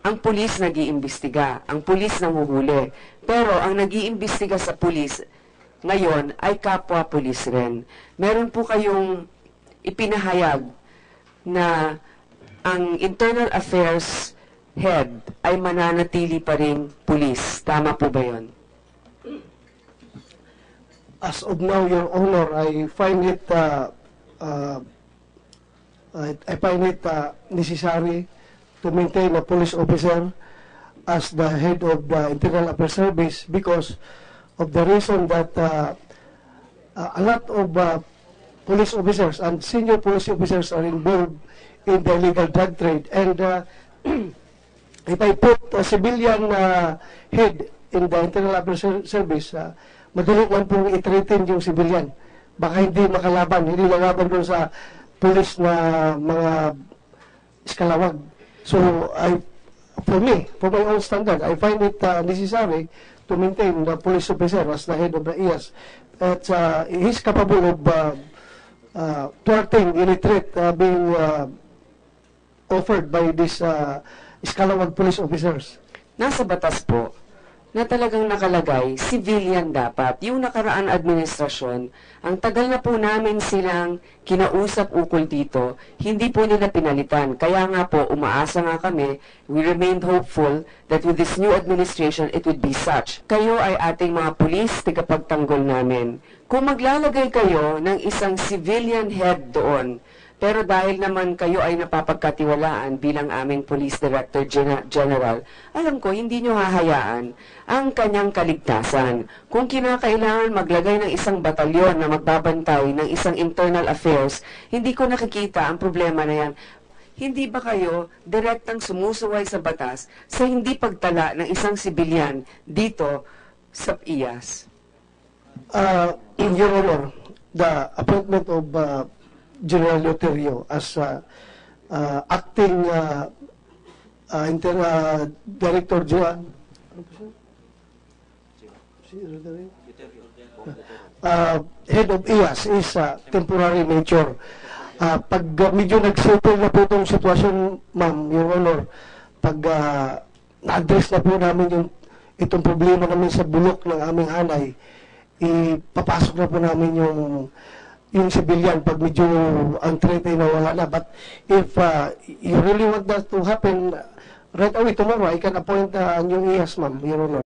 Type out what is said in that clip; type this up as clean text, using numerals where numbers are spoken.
ang pulis nag-iimbestiga, ang pulis nanguhuli. Pero ang nag-iimbestiga sa pulis ngayon ay kapwa pulis rin. Meron po kayong ipinahayag na ang Internal Affairs head ay mananatili pa ring pulis. Tama po ba yun? As of now, Your Honor, I find it necessary to maintain a police officer as the head of the Internal Affairs Service because of the reason that a lot of police officers and senior police officers are involved in the illegal drug trade. And if I put a civilian head in the Internal Affairs Service, madali lang pong i-threaten yung civilian. Baka hindi makalaban, hindi lalaban doon sa police na mga iskalawag. So, for my own standard, I find it necessary to maintain the police officer as the head of the IAS. He's capable of thwarting any threat being offered by these iskalawag police officers. Nasa batas po na talagang nakalagay, civilian dapat. Yung nakaraan administrasyon, ang tagal na po namin silang kinausap ukol dito, hindi po nila pinalitan. Kaya nga po, umaasa nga kami, we remained hopeful that with this new administration, it would be such. Kayo ay ating mga pulis, tagapagtanggol namin. Kung maglalagay kayo ng isang civilian head doon, pero dahil naman kayo ay napapagkatiwalaan bilang aming Police Director General, alam ko, hindi nyo hahayaan ang kanyang kaligtasan. Kung kinakailangan maglagay ng isang batalyon na magbabantay ng isang internal affairs, hindi ko nakikita ang problema na yan. Hindi ba kayo direktang sumusuway sa batas sa hindi pagtala ng isang sibilyan dito sa IAS? Your Honor, the appointment of General Loterio as acting Director General head of IAS is temporary nature. Pag medyo nag-settle na po itong sitwasyon, ma'am, Your Honor, pag na-address na po namin itong problema namin sa bulok ng aming hanay, ipapasok na po namin yung civilian pag medyo ang threat ay nawala na. But if you really want that to happen right away tomorrow, I can appoint a new IAS, ma'am, Your Honor.